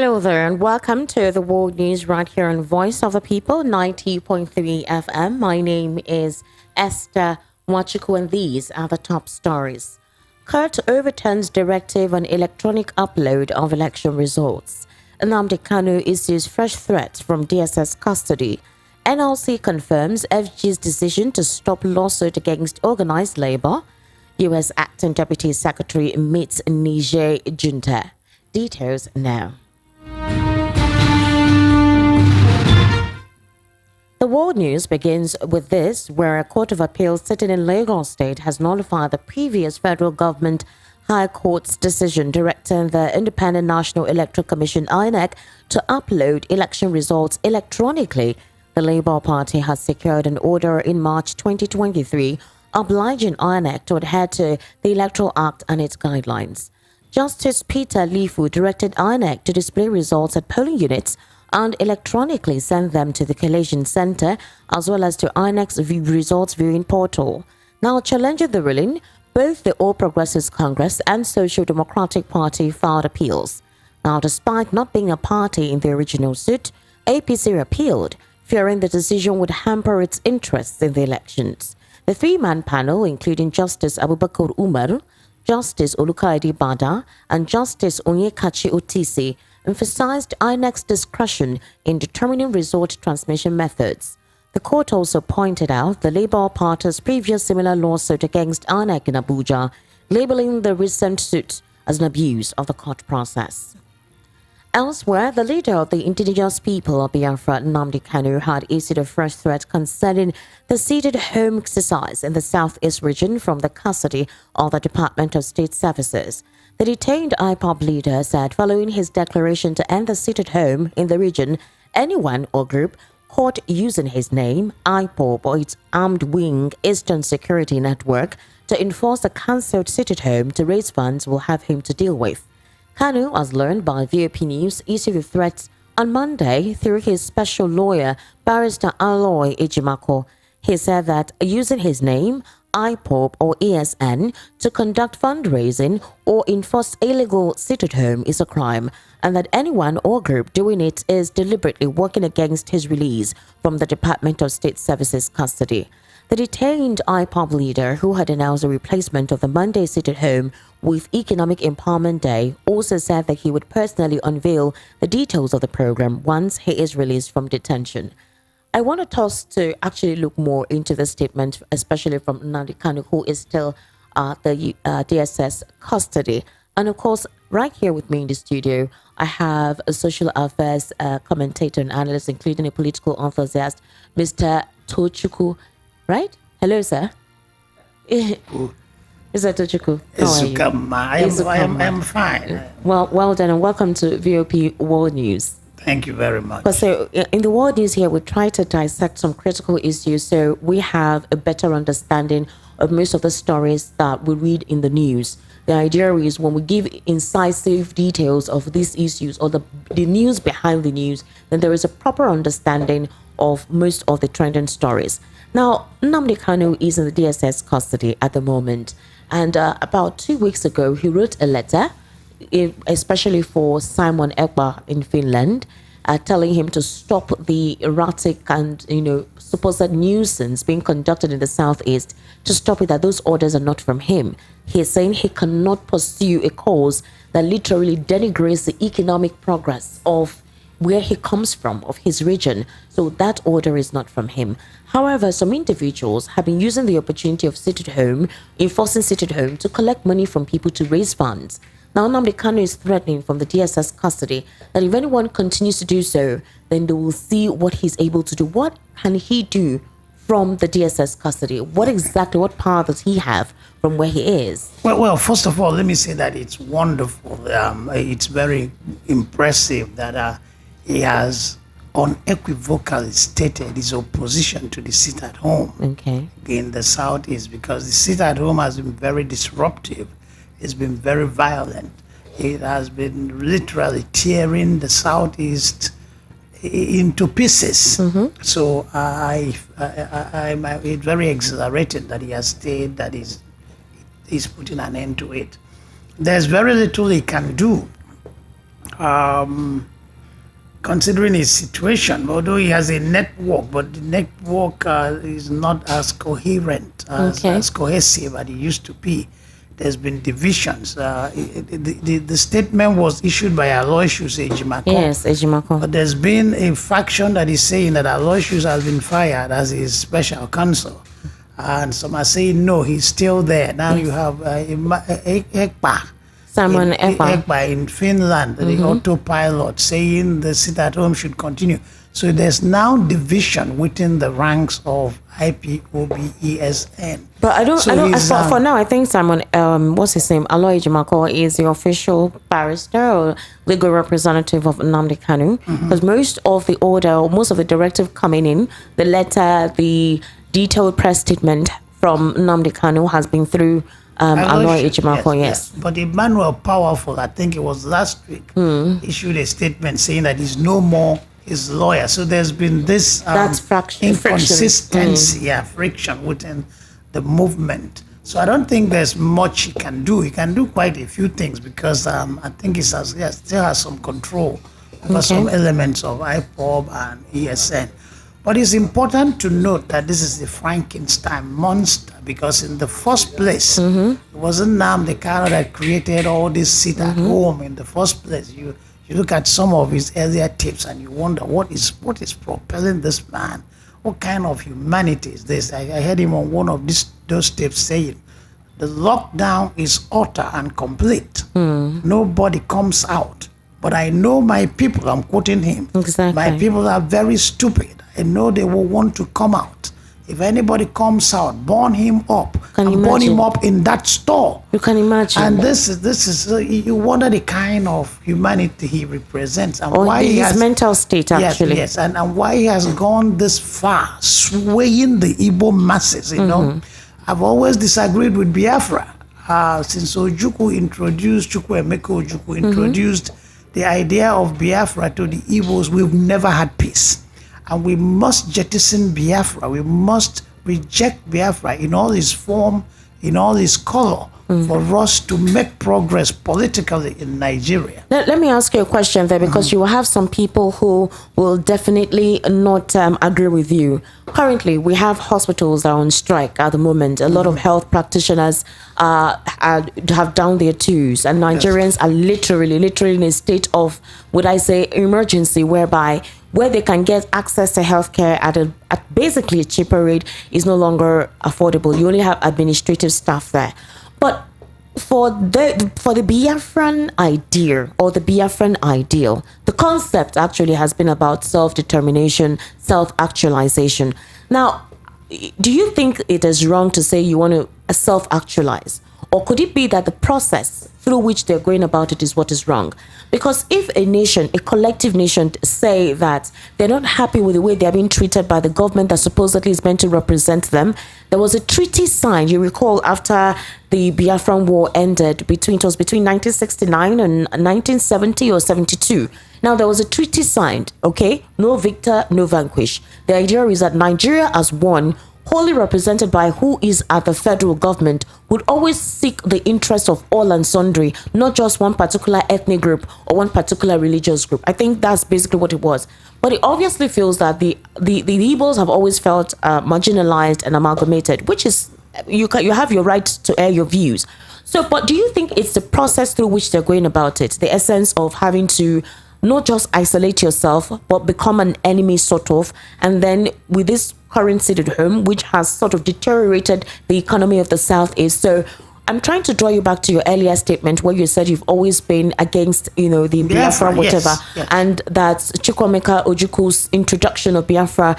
Hello there and welcome to the World News right here on Voice of the People 90.3 FM. My name is Esther Nwachukwu and these are the top stories. Court overturns directive on electronic upload of election results. Nnamdi Kanu issues fresh threats from DSS custody. NLC confirms FG's decision to stop lawsuit against organized labor. U.S. Acting Deputy Secretary meets Niger junta. Details now. The world news begins with this, where a court of appeals sitting in Lagos State has nullified the previous federal government High Court's decision directing the Independent National Electoral Commission (INEC) to upload election results electronically. The Labour Party has secured an order in March 2023 obliging INEC to adhere to the Electoral Act and its guidelines. Justice Peter Lifu directed INEC to display results at polling units and electronically send them to the collation center as well as to INEC's results viewing portal. Now challenging the ruling, both the All Progressives Congress and Social Democratic Party filed appeals. Now, despite not being a party in the original suit, APC appealed, fearing the decision would hamper its interests in the elections. The three-man panel, including Justice Abubakar Umar, Justice Olukaide Bada, and Justice Onyekachi Otisi, emphasized INEC's discretion in determining result transmission methods. The court also pointed out the Labour Party's previous similar lawsuit against INEC in Abuja, labeling the recent suit as an abuse of the court process. Elsewhere, the leader of the indigenous people of Biafra, Nnamdi Kanu, had issued a fresh threat concerning the seated home exercise in the southeast region from the custody of the Department of State Services. The detained IPOB leader said following his declaration to end the seated home in the region, anyone or group caught using his name, IPOB, or its armed wing, Eastern Security Network, to enforce the cancelled seated home to raise funds will have him to deal with. Kanu, as learned by VOP News, issued the threats on Monday through his special lawyer, Barrister Aloy Ejimako. He said that using his name, IPOB or ESN, to conduct fundraising or enforce illegal sit-at-home is a crime, and that anyone or group doing it is deliberately working against his release from the Department of State Services custody. The detained IPOB leader, who had announced a replacement of the Monday sit-at-home with Economic Empowerment Day, also said that he would personally unveil the details of the program once he is released from detention. I want us to actually look more into the statement, especially from Nnamdi Kanu, who is still the DSS custody. And of course, right here with me in the studio, I have a social affairs commentator and analyst, including a political enthusiast, Mr. Tochukwu. Right? Hello, sir. Mr. Tochukwu, how are you? I'm fine. Well done, and welcome to VOP World News. Thank you very much. So in the World News here, we try to dissect some critical issues so we have a better understanding of most of the stories that we read in the news. The idea is when we give incisive details of these issues or the news behind the news, then there is a proper understanding of most of the trending stories. Now, Nnamdi Kanu is in the DSS custody at the moment. And about 2 weeks ago, he wrote a letter, especially for Simon Ekpa in Finland, telling him to stop the erratic and, supposed nuisance being conducted in the southeast, to stop it, that those orders are not from him. He is saying he cannot pursue a cause that literally denigrates the economic progress of where he comes from, of his region. So that order is not from him. However, some individuals have been using the opportunity of sit-at-home, enforcing sit-at-home, to collect money from people to raise funds. Now, Nnamdi Kanu is threatening from the DSS custody that if anyone continues to do so, then they will see what he's able to do. What can he do from the DSS custody? What power does he have from where he is? Well, first of all, let me say that it's wonderful. It's very impressive that he has unequivocally stated his opposition to the sit-at-home in the southeast, because the sit-at-home has been very disruptive. It's been very violent. It has been literally tearing the southeast into pieces. So I'm very exhilarated that he has stayed, that he's putting an end to it. There's very little he can do considering his situation, although he has a network, but the network is not as coherent, as cohesive as it used to be. There's been divisions. The statement was issued by Aloysius Ejimakor. Yes, Ejimakor. But there's been a faction that is saying that Aloysius has been fired as his special counsel. And some are saying, no, he's still there. Now you have Ekpa. Simon Ekpa in Finland, the autopilot, saying the sit at home should continue. So there's now division within the ranks of IPOB-ESN. But for now, I think Simon, what's his name? Aloy Ejimakor is the official barrister or legal representative of Nnamdi Kanu. Because most of the order, most of the directive coming in, the letter, the detailed press statement from Nnamdi Kanu has been through Aloy Ejimakor, yes. But Emmanuel Powerful, I think it was last week, issued a statement saying that he's no more his lawyer. So there's been this inconsistency, friction within the movement. So I don't think there's much he can do. He can do quite a few things because I think he still has some control over some elements of IPOB and ESN. But it's important to note that this is the Frankenstein monster because in the first place, it wasn't Nnamdi Kanu that created all this sit at home in the first place. You look at some of his earlier tapes and you wonder what is propelling this man. What kind of humanity is this? I heard him on one of those tapes saying, the lockdown is utter and complete. Nobody comes out. But I know my people, I'm quoting him. Exactly. My people are very stupid. I know they will want to come out. If anybody comes out, burn him up. Burn him up in that store. You can imagine. And this is you wonder the kind of humanity he represents and why his mental state actually. Yes, and why he has gone this far, swaying the Igbo masses. You know, I've always disagreed with Biafra since Ojukwu introduced the idea of Biafra to the Igbos. We've never had peace. And we must jettison Biafra. We must reject Biafra in all its form, in all its color, for us to make progress politically in Nigeria. Let me ask you a question there, because you will have some people who will definitely not agree with you. Currently, we have hospitals that are on strike at the moment. A lot of health practitioners have down their tools, and Nigerians are literally in a state of, would I say, emergency, where they can get access to healthcare at basically a cheaper rate is no longer affordable. You only have administrative staff there. But for the Biafran idea or the Biafran ideal, the concept actually has been about self-determination, self-actualization. Now, do you think it is wrong to say you want to self-actualize? Or could it be that the process through which they're going about it is what is wrong? Because if a nation, a collective nation, say that they're not happy with the way they're being treated by the government that supposedly is meant to represent them, there was a treaty signed, you recall, after the Biafran War ended, between 1969 and 1970 or 72. Now, there was a treaty signed, okay? No victor, no vanquish. The idea is that Nigeria as one, wholly represented by who is at the federal government, would always seek the interest of all and sundry, not just one particular ethnic group or one particular religious group. I think that's basically what it was. But it obviously feels that the Igbos have always felt marginalized and amalgamated, which is, you have your right to air your views. So, but do you think it's the process through which they're going about it, the essence of having to not just isolate yourself, but become an enemy sort of, and then with this current state at home, which has sort of deteriorated the economy of the Southeast? So I'm trying to draw you back to your earlier statement where you said you've always been against, the Biafra, whatever, yes. And that Chukwuemeka Ojukwu's introduction of Biafra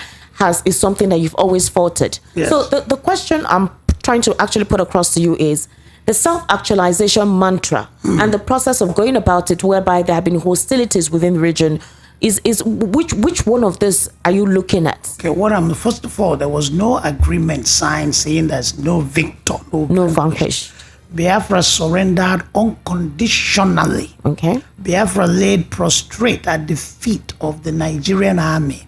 is something that you've always faulted. Yes. So the question I'm trying to actually put across to you is, the self-actualization mantra and the process of going about it, whereby there have been hostilities within the region, is which one of this are you looking at? Okay, first of all, there was no agreement signed saying there's no victor, no vanquish. Biafra surrendered unconditionally. Okay. Biafra laid prostrate at the feet of the Nigerian army.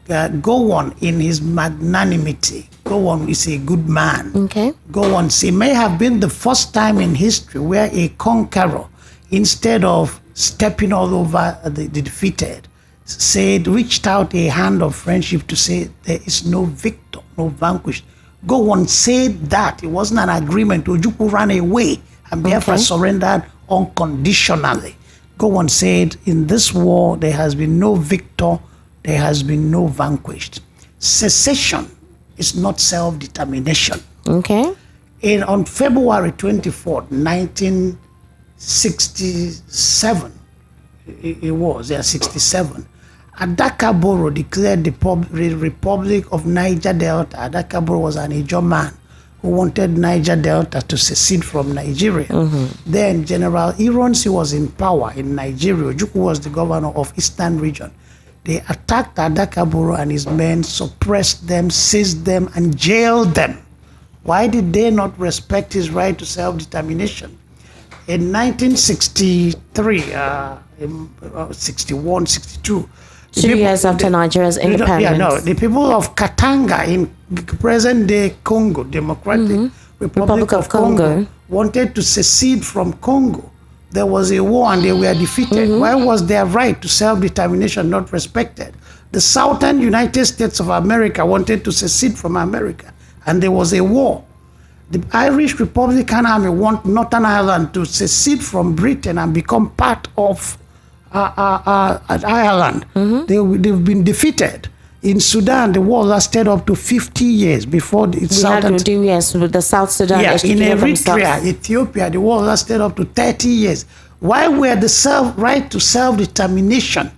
Gowon, in his magnanimity, Gowon is a good man. Okay. Gowon, it may have been the first time in history where a conqueror, instead of stepping all over the defeated, reached out a hand of friendship to say there is no victor, no vanquished. Go on, said that. It wasn't an agreement. Ojukwu ran away and Biafra surrendered unconditionally. Go on, said in this war there has been no victor, there has been no vanquished. Secession is not self-determination. Okay. On February 24th, 1967, it was, 67, Adakaboro declared the Republic of Niger Delta. Adakaboro was an Ijeoma man who wanted Niger Delta to secede from Nigeria. Then General Ironsi was in power in Nigeria. Ojukwu was the governor of Eastern region. They attacked Adakaboro and his men, suppressed them, seized them, and jailed them. Why did they not respect his right to self-determination? In 1963, 61, 62, 2 years after Nigeria's independence. The people of Katanga in present-day Congo, Democratic Republic of Congo, wanted to secede from Congo. There was a war and they were defeated. Why was their right to self-determination not respected? The southern United States of America wanted to secede from America, and there was a war. The Irish Republican Army want Northern Ireland to secede from Britain and become part of Ireland. They've been defeated. In Sudan, the war lasted up to 50 years before the with the South Sudan. In Eritrea, Ethiopia, the war lasted up to 30 years. Why were the right to self-determination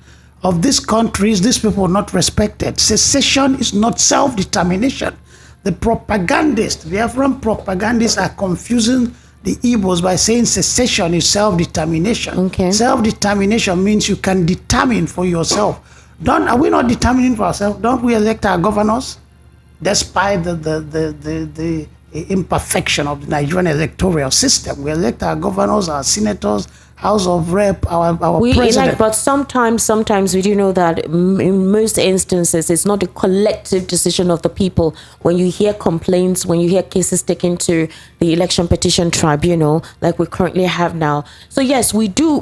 of these countries, these people, not respected? Secession is not self-determination. The propagandists, the Biafran propagandists, are confusing the Igbos by saying secession is self-determination. Okay. Self-determination means you can determine for yourself. Are we not determining for ourselves? Don't we elect our governors? Despite the imperfection of the Nigerian electoral system, we elect our governors, our senators, House of Rep, our president. Elect, but sometimes we do know that in most instances it's not a collective decision of the people. When you hear complaints, when you hear cases taken to the election petition tribunal, like we currently have now. So yes, we do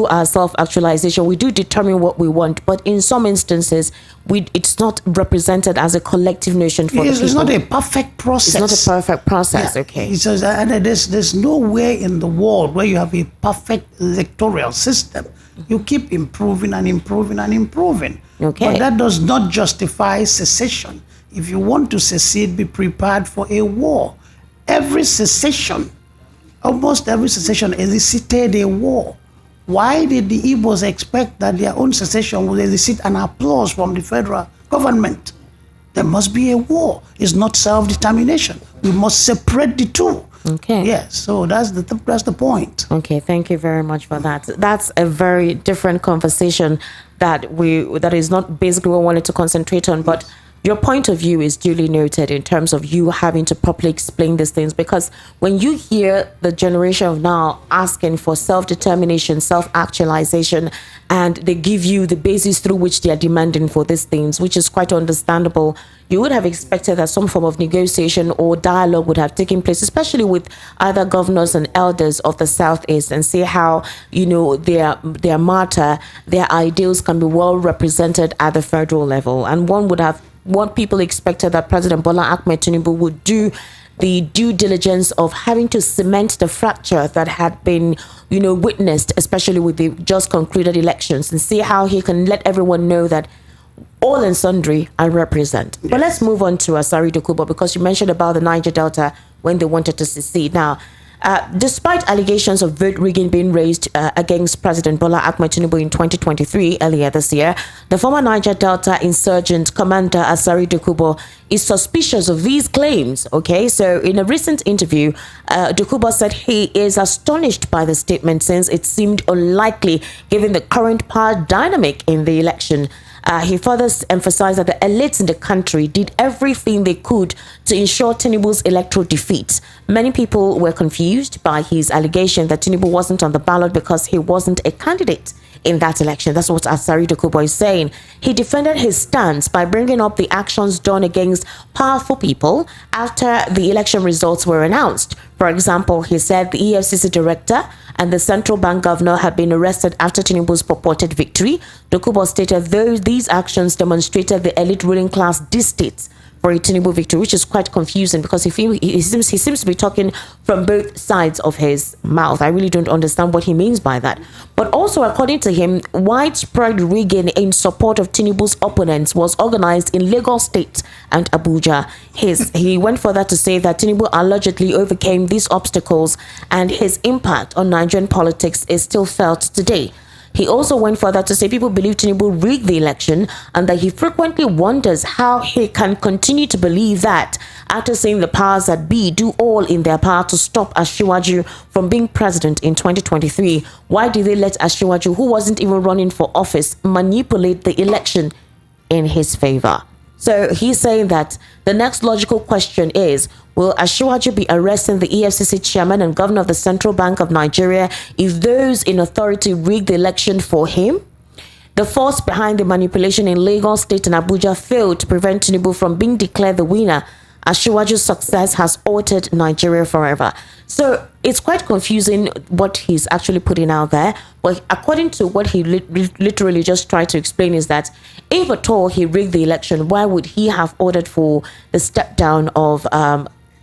our self-actualization. We do determine what we want, but in some instances, it's not represented as a collective nation for the people. It's not a perfect process. It's not a perfect process. Yeah. Okay. And there's nowhere in the world where you have a perfect electoral system. You keep improving and improving and improving. Okay. But that does not justify secession. If you want to secede, be prepared for a war. Almost every secession elicited a war. Why did the Igbos expect that their own secession would elicit an applause from the federal government? There must be a war. It's not self-determination. We must separate the two. Okay. Yes, so that's the point. Okay, thank you very much for that. That's a very different conversation that is not basically what we wanted to concentrate on, but your point of view is duly noted in terms of you having to properly explain these things, because when you hear the generation of now asking for self-determination, self-actualization, and they give you the basis through which they are demanding for these things, which is quite understandable, you would have expected that some form of negotiation or dialogue would have taken place, especially with other governors and elders of the Southeast, and see how, their matter, their ideals can be well represented at the federal level. And what people expected that President Bola Ahmed Tinubu would do the due diligence of having to cement the fracture that had been, witnessed, especially with the just concluded elections, and see how he can let everyone know that all and sundry I represent. Yes. But let's move on to Asari Dokubo, because you mentioned about the Niger Delta when they wanted to secede. Now, despite allegations of vote rigging being raised against President Bola Ahmed Tinubu in 2023, earlier this year, the former Niger Delta insurgent commander Asari Dokubo is suspicious of these claims. Okay, so in a recent interview, Dokubo said he is astonished by the statement, since it seemed unlikely given the current power dynamic in the election. He further emphasized that the elites in the country did everything they could to ensure Tinubu's electoral defeat. Many people were confused by his allegation that Tinubu wasn't on the ballot because he wasn't a candidate in that election. That's what Asari Dokubo is saying. He defended his stance by bringing up the actions done against powerful people after the election results were announced. For example, he said the EFCC director and the central bank governor had been arrested after Tinubu's purported victory. Dokubo stated these actions demonstrated the elite ruling class distaste for a Tinubu victory, which is quite confusing because he seems to be talking from both sides of his mouth. I really don't understand what he means by that. But also, according to him, widespread rigging in support of Tinubu's opponents was organized in Lagos State and Abuja. He went further to say that Tinubu allegedly overcame these obstacles and his impact on Nigerian politics is still felt today. He also went further to say people believe Tinubu rigged the election and that he frequently wonders how he can continue to believe that after seeing the powers that be do all in their power to stop Asiwaju from being president in 2023. Why did they let Asiwaju, who wasn't even running for office, manipulate the election in his favor? So he's saying that the next logical question is, will Asiwaju be arresting the EFCC chairman and governor of the Central Bank of Nigeria if those in authority rigged the election for him? The force behind the manipulation in Lagos State and Abuja failed to prevent Tinubu from being declared the winner. Asiwaju's success has altered Nigeria forever. So it's quite confusing what he's actually putting out there. But according to what he literally just tried to explain is that if at all he rigged the election, why would he have ordered for the step down of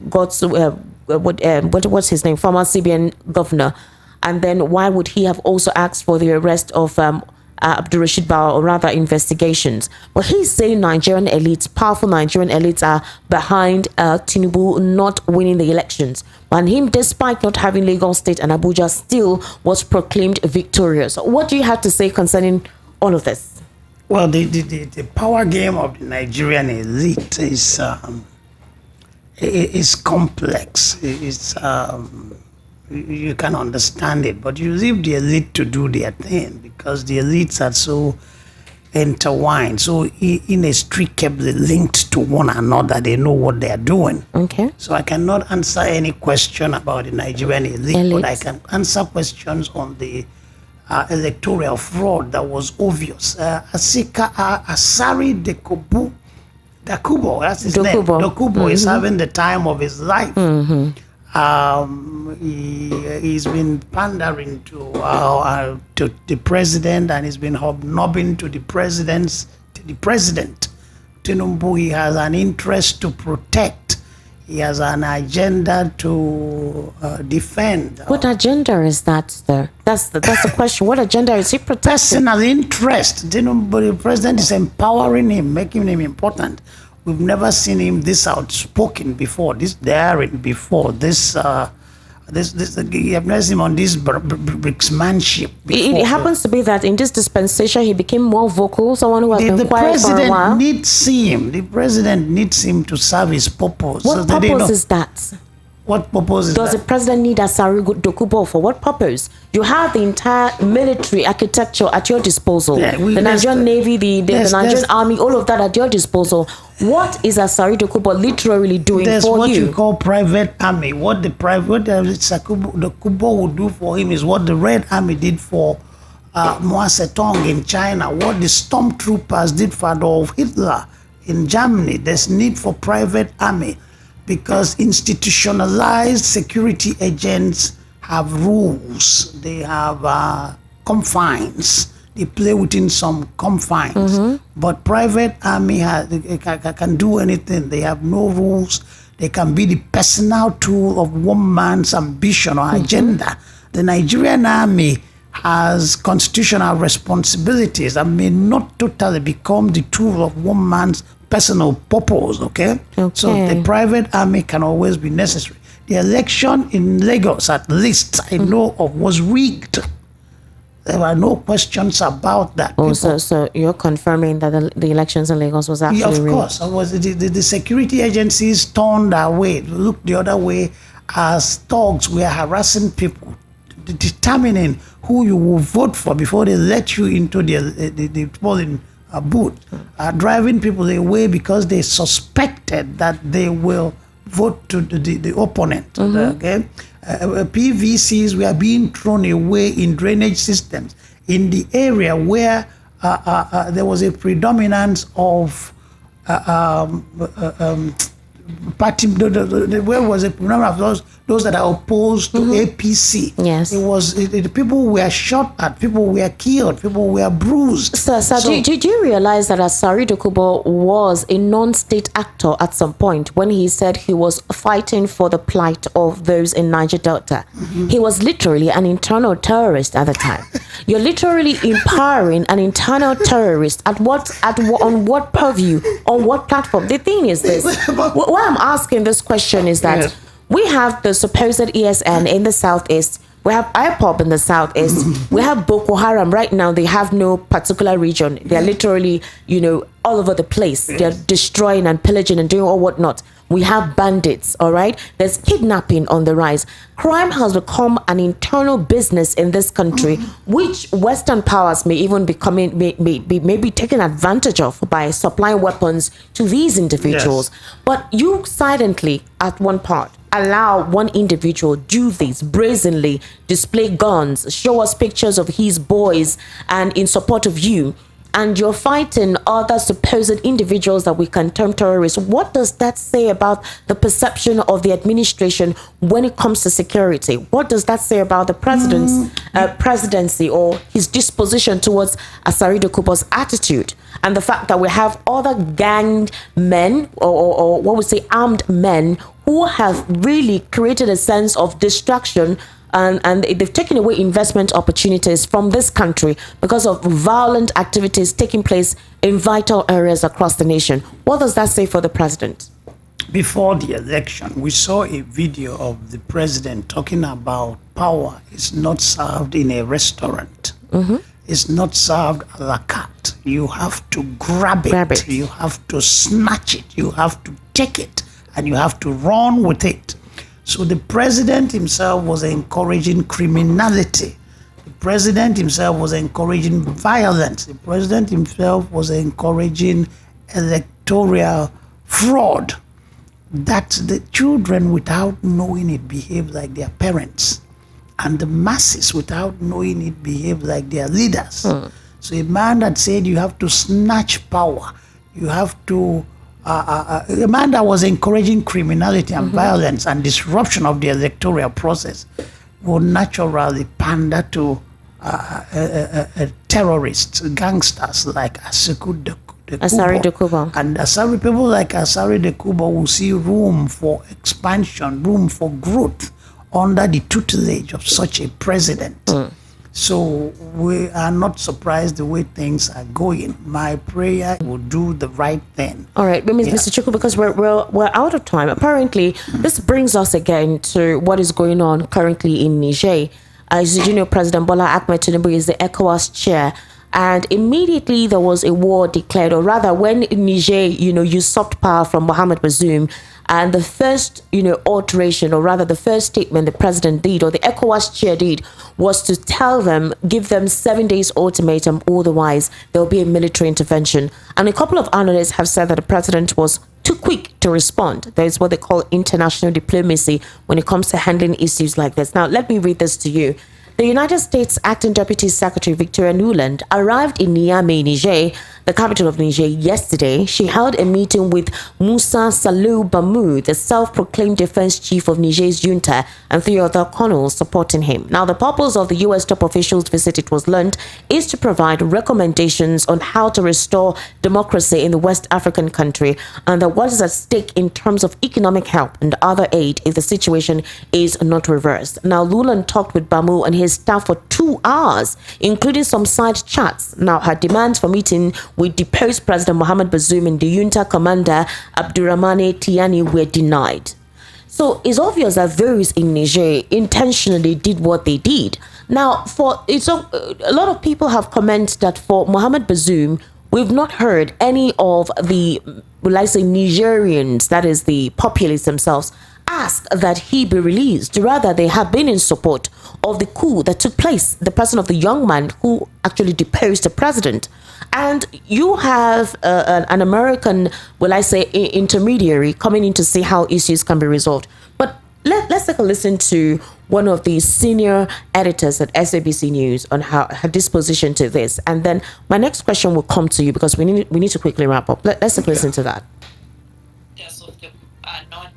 what's his name, former CBN governor? And then why would he have also asked for the arrest of Abdurrashid Bawah, or rather investigations? But he's saying Nigerian elites, powerful Nigerian elites, are behind Tinubu not winning the elections. And him, despite not having Lagos State and Abuja, still was proclaimed victorious. What do you have to say concerning all of this? Well, the power game of the Nigerian elite is complex. You can understand it, but you leave the elite to do their thing because the elites are so intertwined, so inextricably linked to one another. They know what they are doing. Okay. So I cannot answer any question about the Nigerian elite, but I can answer questions on the electoral fraud that was obvious. Asari Dokubo, that's his name. Dokubo is having the time of his life. He's been pandering to the president, and he's been hobnobbing to the president. Tinubu, he has an interest to protect. He has an agenda to defend. What agenda is that, though? That's the question. What agenda is he protecting? Personal interest. Tinubu, the president is empowering him, making him important. We've never seen him this outspoken before, this daring before, you have never seen him on this bricksmanship before. It happens to be that in this dispensation, he became more vocal, someone who has been quiet for a while. The president needs him to serve his purpose. What purpose is that? What purpose is Does the president need Asari Dokubo for what purpose? You have the entire military architecture at your disposal. The Nigerian Navy, the Nigerian Army, all of that at your disposal. What is Asari Dokubo literally doing for you? There's what you call private army. What Dokubo would do for him is what the Red Army did for Mao Zedong in China, what the stormtroopers did for Adolf Hitler in Germany. There's need for private army, because institutionalized security agents have rules, they have confines, they play within some confines. But private army can do anything. They have no rules. They can be the personal tool of one man's ambition or agenda. The Nigerian army has constitutional responsibilities and may not totally become the tool of one man's personal purpose, okay? So the private army can always be necessary. The election in Lagos, at least I know of, was rigged. There were no questions about that. Oh, so you're confirming that the elections in Lagos was actually rigged? Of course. The security agencies turned away, looked the other way, as thugs were harassing people, determining who you will vote for before they let you into the polling booth, driving people away because they suspected that they will vote to the opponent. Okay, PVCs were being thrown away in drainage systems in the area where there was a predominance of party, where was a predominance of those that are opposed to APC. Yes. The people were shot at, people were killed, people were bruised. So, did you realize that Asari Dokubo was a non-state actor at some point when he said he was fighting for the plight of those in Niger Delta? He was literally an internal terrorist at the time. You're literally empowering an internal terrorist on what purview, on what platform? The thing is this. Why I'm asking this question is that we have the supposed ESN in the southeast. We have IPOB in the southeast. We have Boko Haram right now. They have no particular region. They're literally, all over the place. They're destroying and pillaging and doing all whatnot. We have bandits, all right? There's kidnapping on the rise. Crime has become an internal business in this country, which Western powers may even be taken advantage of by supplying weapons to these individuals. Yes. But you silently, at one part, allow one individual do this brazenly, display guns, show us pictures of his boys and in support of you, and you're fighting other supposed individuals that we can term terrorists. What does that say about the perception of the administration when it comes to security? What does that say about the president's presidency or his disposition towards Asari Dokubo's attitude? And the fact that we have other ganged men or what we say armed men who have really created a sense of distraction, and they've taken away investment opportunities from this country because of violent activities taking place in vital areas across the nation. What does that say for the president? Before the election, we saw a video of the president talking about power is not served in a restaurant. It's not served a la carte. You have to grab it. You have to snatch it. You have to take it. And you have to run with it. So the president himself was encouraging criminality. The president himself was encouraging violence. The president himself was encouraging electoral fraud. That the children, without knowing it, behave like their parents. And the masses, without knowing it, behave like their leaders. So a man that said you have to snatch power, you have to a man that was encouraging criminality and violence and disruption of the electoral process would naturally pander to terrorists, gangsters like Asari Dokubo. And people like Asari Dokubo will see room for expansion, room for growth under the tutelage of such a president. So we are not surprised the way things are going. My prayer will do the right thing. All right, Mr. Chukwu, because we're out of time. Apparently, this brings us again to what is going on currently in Niger. As you know, President Bola Ahmed Tinubu is the ECOWAS chair. And immediately there was a war declared, or rather when Niger, usurped power from Mohamed Bazoum, and the first, alteration, or rather the first statement the president did, or the ECOWAS chair did, was to tell them, give them 7 days ultimatum, otherwise there will be a military intervention. And a couple of analysts have said that the president was too quick to respond. That is what they call international diplomacy when it comes to handling issues like this. Now, let me read this to you. The United States Acting Deputy Secretary Victoria Nuland arrived in Niamey, Niger, the capital of Niger, yesterday. She held a meeting with Moussa Salou Bamou, the self-proclaimed defense chief of Niger's junta, and 3 other colonels supporting him. Now, the purpose of the U.S. top officials' visit, it was learned, is to provide recommendations on how to restore democracy in the West African country, and that what is at stake in terms of economic help and other aid if the situation is not reversed. Now, Nuland talked with Bamou and his staff for 2 hours, including some side chats. Now, her demands for meeting with deposed President Mohamed Bazoum and the junta commander Abdurrahmane Tiani were denied. So it's obvious that those in Niger intentionally did what they did. Now, a lot of people have commented that for Mohamed Bazoum, we've not heard any of the, Nigerians, that is the populace themselves, ask that he be released. Rather, they have been in support of the coup that took place, the person of the young man who actually deposed the president. And you have an American, intermediary coming in to see how issues can be resolved. But let's take a listen to one of the senior editors at SABC News, on her disposition to this. And then my next question will come to you because we need to quickly wrap up. Let's listen to that. Of them are not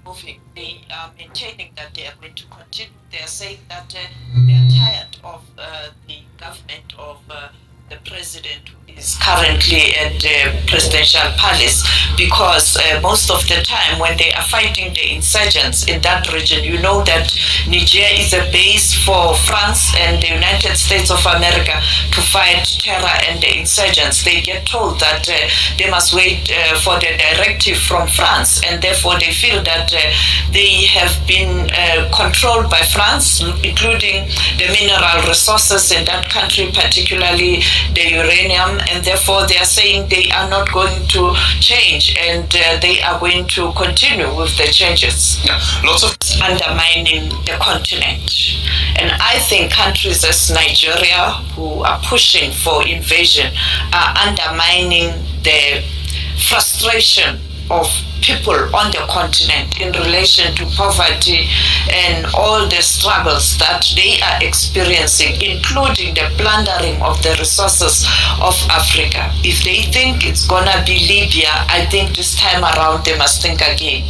moving. They are maintaining that they are going to continue. They are saying that they are tired of the government of the president who is currently at the presidential palace, because most of the time when they are fighting the insurgents in that region, you know that Niger is a base for France and the United States of America to fight terror and the insurgents. They get told that they must wait for the directive from France, and therefore they feel that they have been controlled by France, including the mineral resources in that country, particularly the uranium, and therefore they are saying they are not going to change, and they are going to continue with the changes. Yeah, lots of undermining the continent. And I think countries as Nigeria, who are pushing for invasion, are undermining the frustration of people on the continent in relation to poverty and all the struggles that they are experiencing, including the plundering of the resources of Africa. If they think it's gonna be Libya, I think this time around they must think again.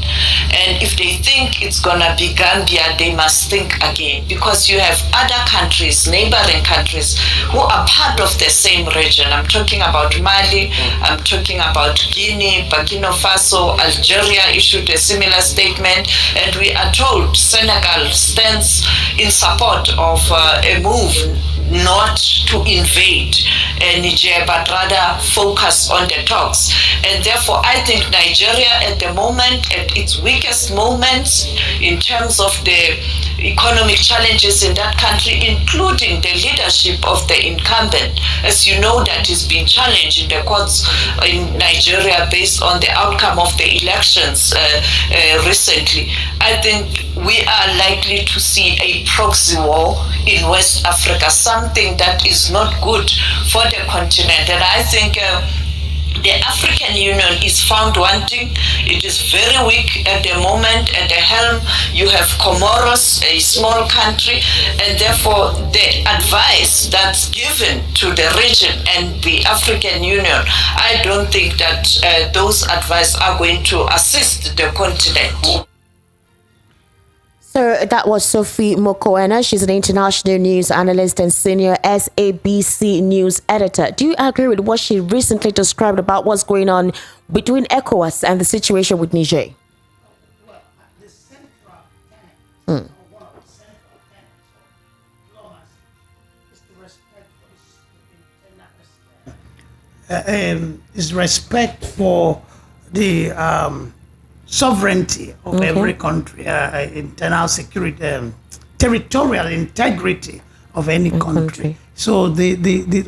And if they think it's gonna be Gambia, they must think again, because you have other countries, neighboring countries, who are part of the same region. I'm talking about Mali, I'm talking about Guinea, Burkina Faso, Algeria issued a similar statement, and we are told Senegal stands in support of a move not to invade Niger, but rather focus on the talks. And therefore, I think Nigeria at the moment, at its weakest moments in terms of the economic challenges in that country, including the leadership of the incumbent, as you know, that is being challenged in the courts in Nigeria based on the outcome of the elections recently. I think we are likely to see a proxy war in West Africa, something that is not good for the continent. And I think the African Union is found wanting. It is very weak at the moment. At the helm, you have Comoros, a small country, and therefore the advice that's given to the region and the African Union, I don't think that those advice are going to assist the continent. So that was Sophie Mokoena. She's an international news analyst and senior SABC News editor. Do you agree with what she recently described about what's going on between ECOWAS and the situation with Niger? Well, the central tenet, or one of the central tenets of diplomacy, is the respect for the sovereignty of every country, internal security, territorial integrity of any country. So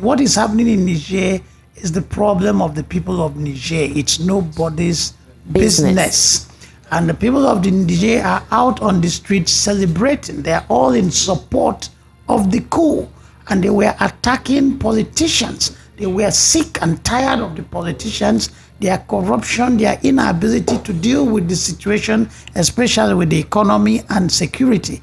what is happening in Niger is the problem of the people of Niger. It's nobody's business. And the people of the Niger are out on the streets celebrating. They are all in support of the coup. And they were attacking politicians. They were sick and tired of the politicians, their corruption, their inability to deal with the situation, especially with the economy and security.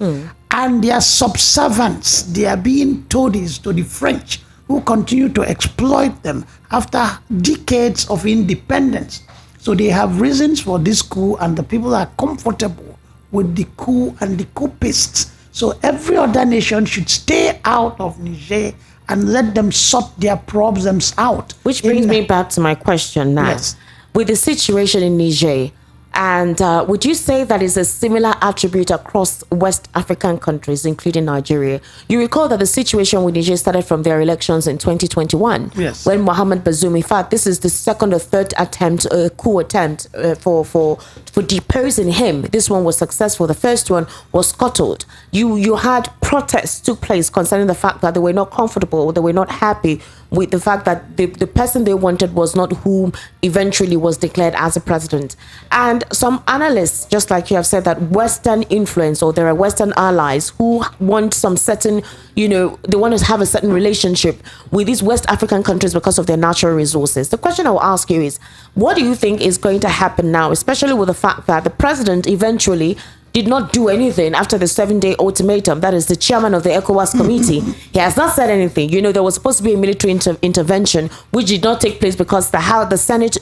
And their subservience, they are being toadies to the French, who continue to exploit them after decades of independence. So they have reasons for this coup, and the people are comfortable with the coup and the coupists. So every other nation should stay out of Niger and let them sort their problems out. Which brings me back to my question now. Yes. With the situation in Niger, and would you say that is a similar attribute across West African countries, including Nigeria? You recall that the situation with Niger started from their elections in 2021. Yes. When Mohamed Bazoum, in fact, this is the second or third attempt, coup attempt for deposing him. This one was successful. The first one was scuttled. You had protests took place concerning the fact that they were not comfortable, they were not happy with the fact that the person they wanted was not whom eventually was declared as a president. And some analysts, just like you have said, that Western influence, or there are Western allies who want some certain, they want to have a certain relationship with these West African countries because of their natural resources. The question I will ask you is, what do you think is going to happen now, especially with the fact that the president eventually did not do anything after the 7-day ultimatum. That is the chairman of the ECOWAS committee. He has not said anything. You know, there was supposed to be a military intervention, which did not take place because the Senate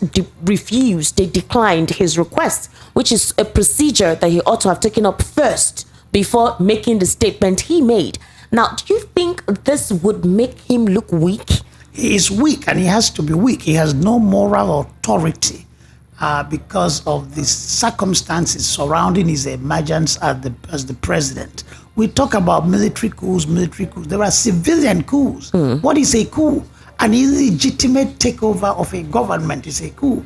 refused. They declined his request, which is a procedure that he ought to have taken up first before making the statement he made. Now, do you think this would make him look weak? He is weak, and he has to be weak. He has no moral authority because of the circumstances surrounding his emergence as the president. We talk about military coups. There are civilian coups. What is a coup? An illegitimate takeover of a government is a coup,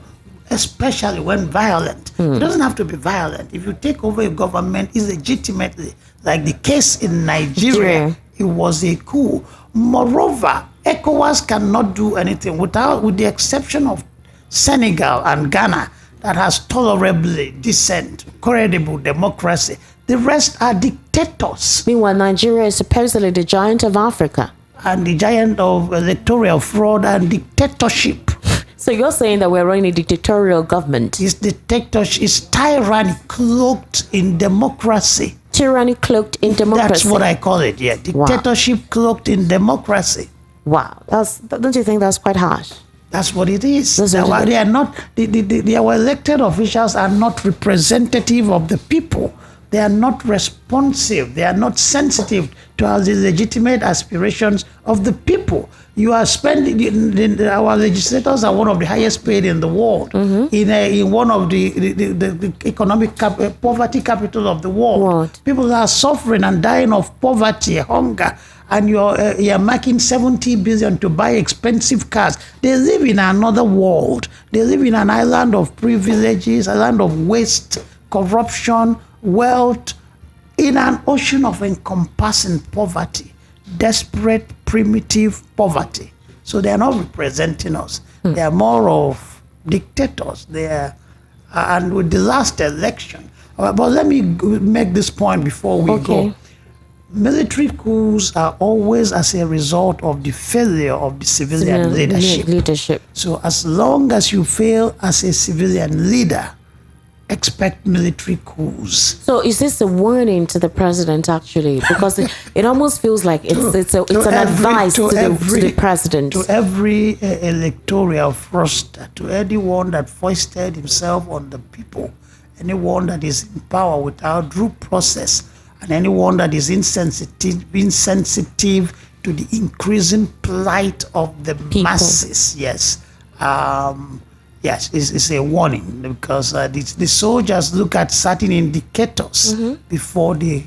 especially when violent. It doesn't have to be violent. If you take over a government illegitimately, like the case in Nigeria, it was a coup. Moreover, ECOWAS cannot do anything with the exception of Senegal and Ghana that has tolerably decent, credible democracy. The rest are dictators. Meanwhile, Nigeria is supposedly the giant of Africa. And the giant of electoral fraud and dictatorship. So you're saying that we're running a dictatorial government? It's dictatorship, it's tyranny cloaked in democracy. Tyranny cloaked in democracy. That's what I call it, yeah. Dictatorship cloaked in democracy. Wow. Don't you think that's quite harsh? That's what it is. They are not, our elected officials are not representative of the people. They are not responsive. They are not sensitive to the legitimate aspirations of the people. You are spending, our legislators are one of the highest paid in the world, in one of the economic poverty capital of the world. People are suffering and dying of poverty, hunger, and you're making 70 billion to buy expensive cars. They live in another world. They live in an island of privileges, a land of waste, corruption, wealth, in an ocean of encompassing poverty, desperate, primitive poverty. So they are not representing us. They are more of dictators. They are, and with the last election, but let me make this point before we go. Military coups are always as a result of the failure of the civilian leadership. So as long as you fail as a civilian leader, expect military coups. So is this a warning to the president, actually? Because it almost feels like it's an advice to the president. To every electoral fraudster, to anyone that foisted himself on the people, anyone that is in power without due process, and anyone that is insensitive to the increasing plight of the masses. Yes. Yes, it's a warning, because the soldiers look at certain indicators before they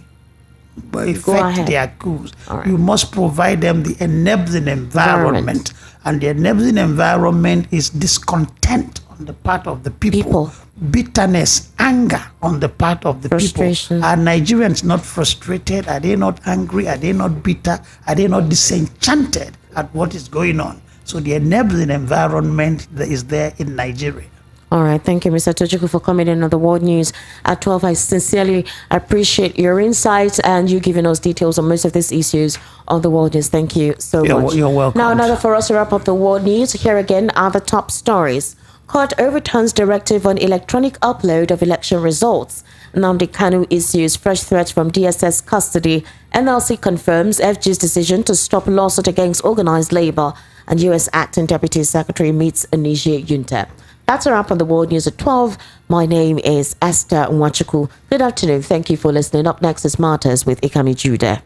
effect their coups. You must provide them the enabling environment. And the enabling environment is discontent on the part of the people. Bitterness, anger on the part of the people. Are Nigerians not frustrated? Are they not angry? Are they not bitter? Are they not disenchanted at what is going on? So the enabling environment that is there in Nigeria. All right. Thank you, Mr. Tochukwu, for coming in on the World News at 12. I sincerely appreciate your insights and you giving us details on most of these issues on the World News. Thank you so much. You're welcome. Now, another for us to wrap up the World News. Here again are the top stories. Court overturns directive on electronic upload of election results. Nnamdi Kanu issues fresh threats from DSS custody. NLC confirms FG's decision to stop lawsuit against organized labor. And U.S. Acting Deputy Secretary meets a Niger junta. That's a wrap on the World News at 12. My name is Esther Nwachukwu. Good afternoon. Thank you for listening. Up next is Martyrs with Ikami Judah.